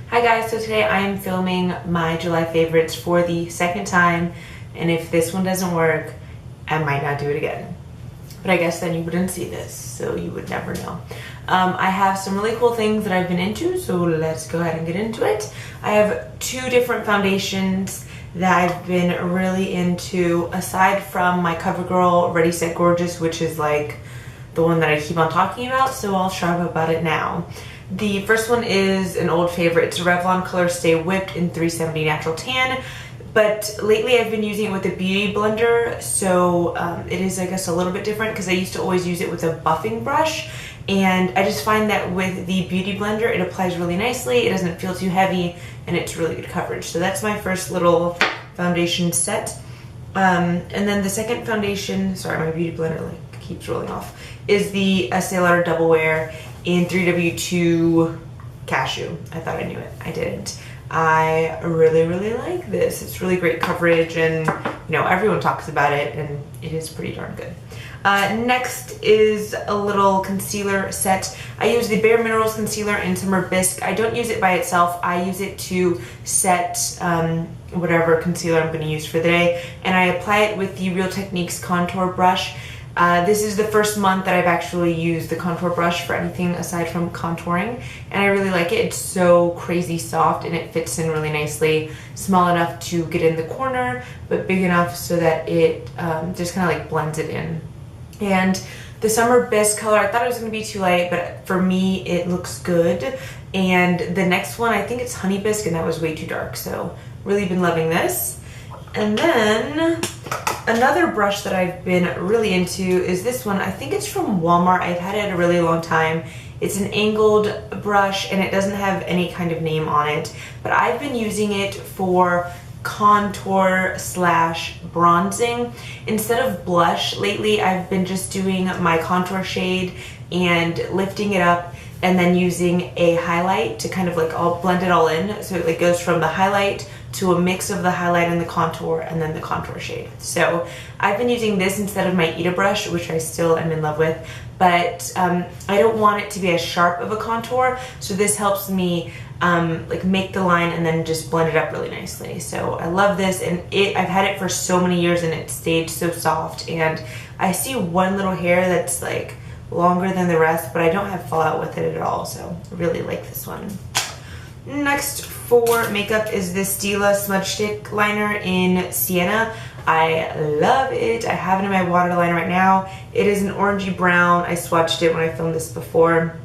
Hi guys, so today I am filming my July favorites for the second time, and if this one doesn't work, I might not do it again. But I guess then you wouldn't see this, so you would never know. I have some really cool things that I've been into, so let's go ahead and get into it. I have two different foundations that I've been really into, aside from my CoverGirl Ready Set Gorgeous, which is like the one that I keep on talking about, so I'll shut up about it now. The first one is an old favorite. It's a Revlon Color Stay Whipped in 370 Natural Tan, but lately I've been using it with a beauty blender, so it is, I guess, a little bit different because I used to always use it with a buffing brush, and I just find that with the beauty blender it applies really nicely, it doesn't feel too heavy, and it's really good coverage. So that's my first little foundation set. And then the second foundation, sorry, my beauty blender like keeps rolling off, is the Estee Lauder Double Wear in 3W2 Cashew. I thought I knew it. I didn't. I really like this. It's really great coverage, and you know, everyone talks about it, and it is pretty darn good. Next is a little concealer set. I use the Bare Minerals concealer in Summer Bisque. I don't use it by itself. I use it to set whatever concealer I'm going to use for the day, and I apply it with the Real Techniques contour brush. This is the first month that I've actually used the contour brush for anything aside from contouring, and I really like it. It's so crazy soft and it fits in really nicely. Small enough to get in the corner, but big enough so that it just kind of like blends it in. And the Summer Bisque color, I thought it was going to be too light, but for me it looks good. And the next one, I think it's Honey Bisque, and that was way too dark, so really been loving this. And then another brush that I've been really into is this one. I think it's from Walmart. I've had it a really long time. It's an angled brush and it doesn't have any kind of name on it, but I've been using it for contour slash bronzing. Instead of blush, lately I've been just doing my contour shade and lifting it up and then using a highlight to kind of like all blend it all in, so it like goes from the highlight to a mix of the highlight and the contour and then the contour shade. So I've been using this instead of my Ita brush, which I still am in love with, but I don't want it to be as sharp of a contour, so this helps me like make the line and then just blend it up really nicely. So I love this, and I've had it for so many years and it stayed so soft, and I see one little hair that's like longer than the rest, but I don't have fallout with it at all, so I really like this one. Next for makeup is this Stila Smudge Stick Liner in Sienna. I love it. I have it in my waterline right now. It is an orangey brown. I swatched it when I filmed this before.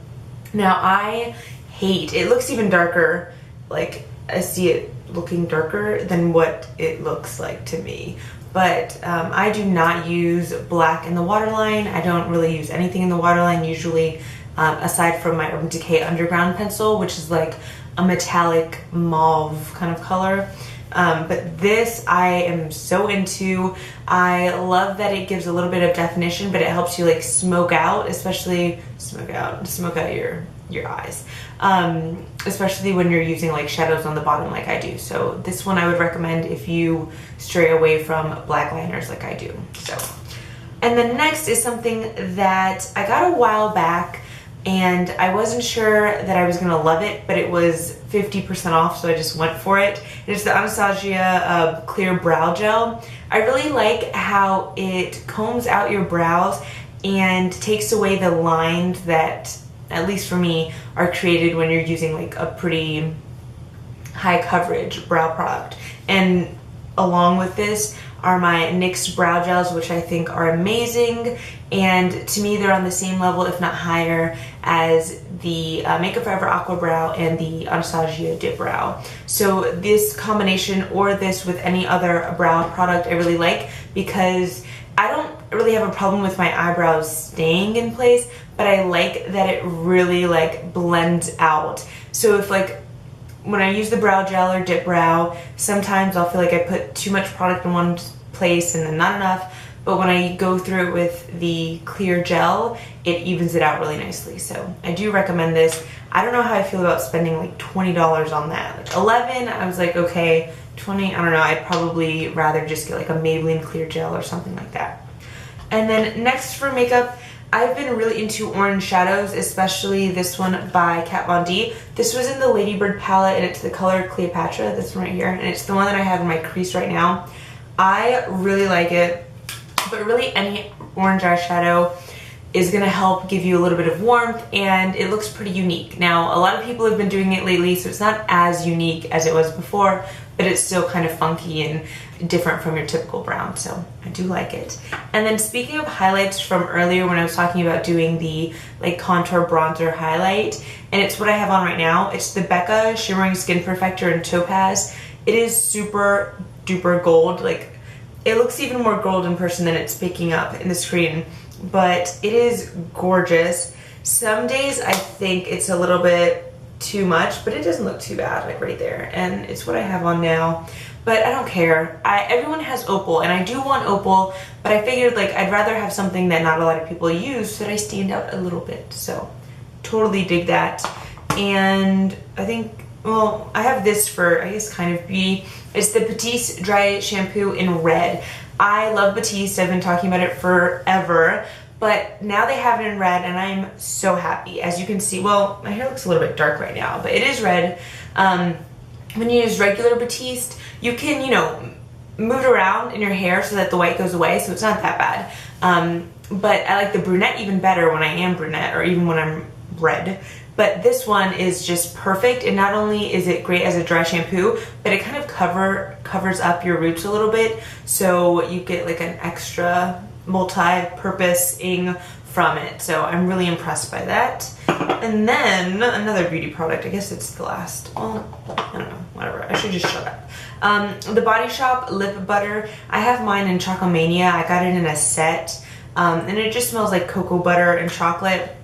Now I hate, it looks even darker, like I see it looking darker than what it looks like to me. But I do not use black in the waterline. I don't really use anything in the waterline usually, aside from my Urban Decay Underground pencil, which is like a metallic mauve kind of color. But this I am so into. I love that it gives a little bit of definition, but it helps you like smoke out, especially smoke out your eyes, especially when you're using like shadows on the bottom like I do. So this one I would recommend if you stray away from black liners like I do. So, and then next is something that I got a while back, and I wasn't sure that I was gonna love it, but it was 50% off, so I just went for it. It's the Anastasia Clear Brow Gel. I really like how it combs out your brows and takes away the lines that, at least for me, are created when you're using like a pretty high coverage brow product. And along with this are my NYX Brow Gels, which I think are amazing, and to me they're on the same level, if not higher, as the Makeup Forever Aqua Brow and the Anastasia DipBrow. So this combination, or this with any other brow product, I really like, because I don't really have a problem with my eyebrows staying in place, but I like that it really like blends out. So if like when I use the brow gel or dip brow, sometimes I'll feel like I put too much product in one place and then not enough, but when I go through it with the clear gel, it evens it out really nicely. So I do recommend this. I don't know how I feel about spending like $20 on that. Like 11, I was like, okay, 20, I don't know, I'd probably rather just get like a Maybelline clear gel or something like that. And then next for makeup, I've been really into orange shadows, especially this one by Kat Von D. This was in the Ladybird palette, and it's the color Cleopatra, this one right here, and it's the one that I have in my crease right now. I really like it, but really any orange eyeshadow is gonna help give you a little bit of warmth, and it looks pretty unique. Now, a lot of people have been doing it lately, so it's not as unique as it was before, but it's still kind of funky and different from your typical brown, so I do like it. And then speaking of highlights from earlier when I was talking about doing the like contour bronzer highlight, and it's what I have on right now. It's the Becca Shimmering Skin Perfector in Topaz. It is super duper gold. Like, it looks even more gold in person than it's picking up in the screen, but it is gorgeous. Some days I think it's a little bit too much, but it doesn't look too bad, like right there. And it's what I have on now, but I don't care. Everyone has opal, and I do want opal, but I figured like I'd rather have something that not a lot of people use so that I stand out a little bit. So totally dig that. And I think, well, I have this for, I guess, kind of beauty. It's the Batiste Dry Shampoo in red. I love Batiste. I've been talking about it forever, but now they have it in red, and I'm so happy. As you can see, well, my hair looks a little bit dark right now, but it is red. When you use regular Batiste, you can, you know, move it around in your hair so that the white goes away, so it's not that bad. But I like the brunette even better when I am brunette, or even when I'm red. But this one is just perfect, and not only is it great as a dry shampoo, but it kind of covers up your roots a little bit, so you get like an extra multi-purpose-ing from it. So I'm really impressed by that. And then another beauty product, I guess it's the last, well, I don't know, whatever, I should just shut up. The Body Shop Lip Butter, I have mine in Chocomania. I got it in a set, and it just smells like cocoa butter and chocolate.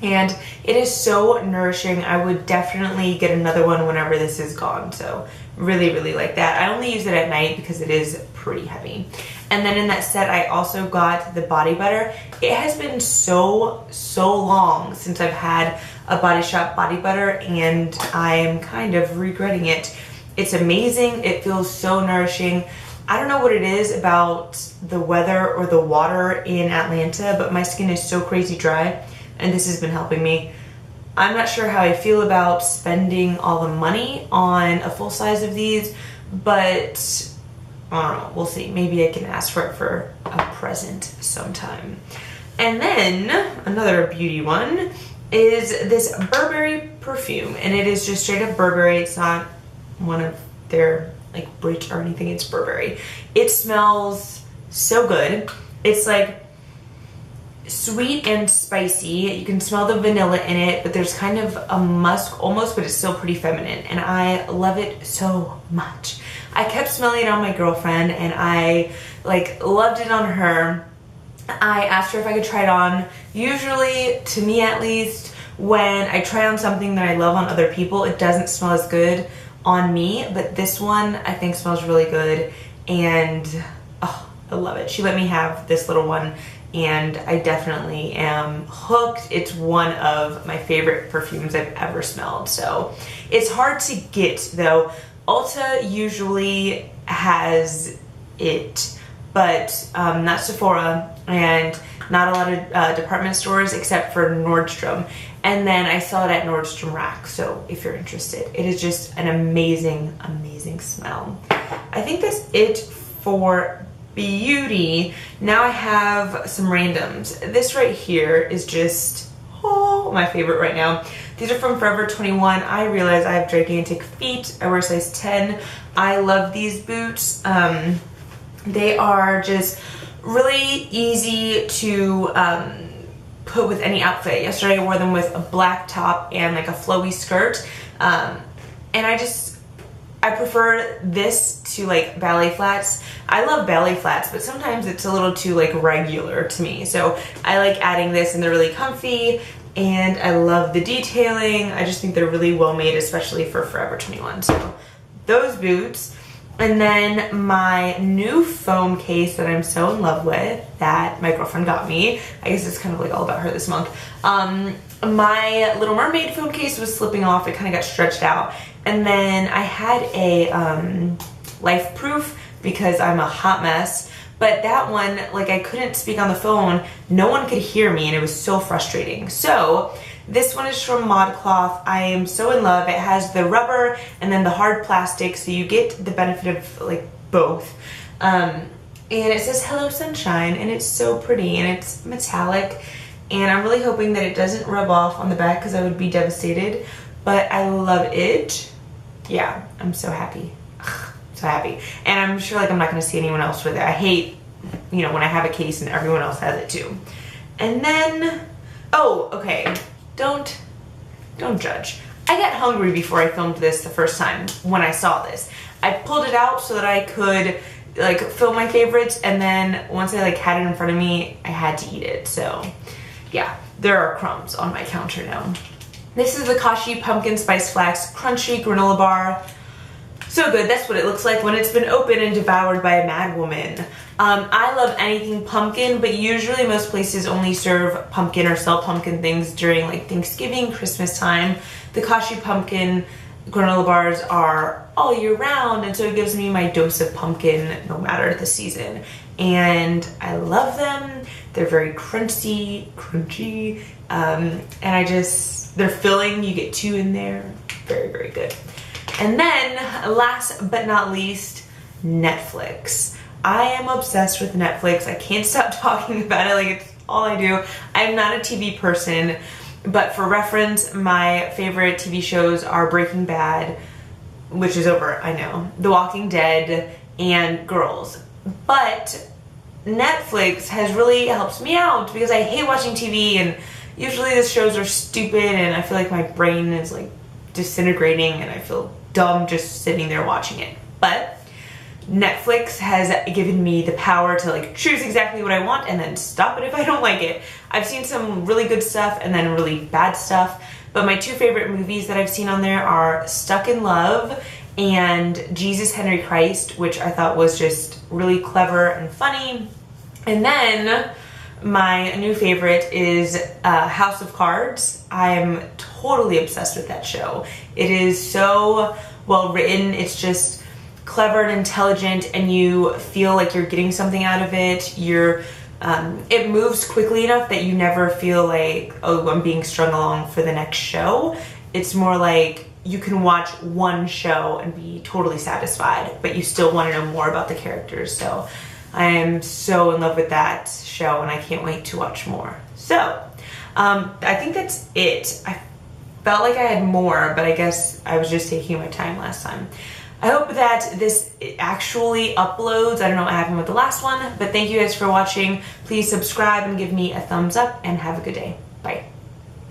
And it is so nourishing. I would definitely get another one whenever this is gone. So really, really like that. I only use it at night because it is pretty heavy. And then in that set, I also got the body butter. It has been so long since I've had a Body Shop body butter, and I am kind of regretting it. It's amazing. It feels so nourishing. I don't know what it is about the weather or the water in Atlanta, but my skin is so crazy dry, and this has been helping me. I'm not sure how I feel about spending all the money on a full size of these, but I don't know, we'll see. Maybe I can ask for it for a present sometime. And then another beauty one is this Burberry perfume, and it is just straight up Burberry. It's not one of their like Brit or anything, it's Burberry. It smells so good. It's like sweet and spicy. You can smell the vanilla in it, but there's kind of a musk almost, but it's still pretty feminine, and I love it so much. I kept smelling it on my girlfriend, and I like loved it on her. I asked her if I could try it on. Usually, to me at least, when I try on something that I love on other people, it doesn't smell as good on me, but this one I think smells really good, and oh, I love it. She let me have this little one, and I definitely am hooked. It's one of my favorite perfumes I've ever smelled. So it's hard to get though. Ulta usually has it, but not Sephora, and not a lot of department stores except for Nordstrom. And then I saw it at Nordstrom Rack, so if you're interested. It is just an amazing, amazing smell. I think that's it for beauty. Now I have some randoms. This right here is just, oh, my favorite right now. These are from Forever 21. I realize I have gigantic feet. I wear size 10. I love these boots. They are just really easy to put with any outfit. Yesterday I wore them with a black top and like a flowy skirt. And I prefer this to like ballet flats. I love ballet flats, but sometimes it's a little too like regular to me. So I like adding this, and they're really comfy, and I love the detailing. I just think they're really well made, especially for Forever 21. So those boots. And then my new phone case that I'm so in love with, that my girlfriend got me. I guess it's kind of like all about her this month. My Little Mermaid phone case was slipping off. It kind of got stretched out. And then I had a Life Proof because I'm a hot mess, But that one, like, I couldn't speak on the phone. No one could hear me, and it was so frustrating. So this one is from ModCloth. I am so in love. It has the rubber and then the hard plastic, so you get the benefit of like both. And it says Hello Sunshine, and it's so pretty, and it's metallic, and I'm really hoping that it doesn't rub off on the back because I would be devastated, but I love it. Yeah, I'm so happy. So happy. And I'm sure like I'm not going to see anyone else with it. I hate, you know, when I have a case and everyone else has it too. And then, oh, okay, don't judge. I got hungry before I filmed this the first time when I saw this. I pulled it out so that I could like film my favorites, and then once I like had it in front of me, I had to eat it. So yeah, there are crumbs on my counter now. This is the Kashi Pumpkin Spice Flax Crunchy Granola Bar. So good. That's what it looks like when it's been opened and devoured by a mad woman. I love anything pumpkin, but usually most places only serve pumpkin or sell pumpkin things during like Thanksgiving, Christmas time. The Kashi Pumpkin granola bars are all year round, and so it gives me my dose of pumpkin no matter the season. And I love them. They're very crunchy, and they're filling. You get 2 in there. Very, very good. And then last but not least, Netflix. I am obsessed with Netflix. I can't stop talking about it, like it's all I do. I'm not a TV person, but for reference, my favorite TV shows are Breaking Bad, which is over, I know, The Walking Dead, and Girls. But Netflix has really helped me out because I hate watching TV, and usually the shows are stupid, and I feel like my brain is like disintegrating, and I feel dumb just sitting there watching it. But Netflix has given me the power to like choose exactly what I want and then stop it if I don't like it. I've seen some really good stuff and then really bad stuff, but my 2 favorite movies that I've seen on there are Stuck in Love and Jesus Henry Christ, which I thought was just really clever and funny. And then my new favorite is House of Cards. I'm totally obsessed with that show. It is so well written. It's just clever and intelligent, and you feel like you're getting something out of it. It moves quickly enough that you never feel like, oh, I'm being strung along for the next show. It's more like you can watch one show and be totally satisfied, but you still want to know more about the characters. So I am so in love with that show, and I can't wait to watch more. So I think that's it. I felt like I had more, but I guess I was just taking my time last time. I hope that this actually uploads. I don't know what happened with the last one, but thank you guys for watching. Please subscribe and give me a thumbs up, and have a good day. Bye.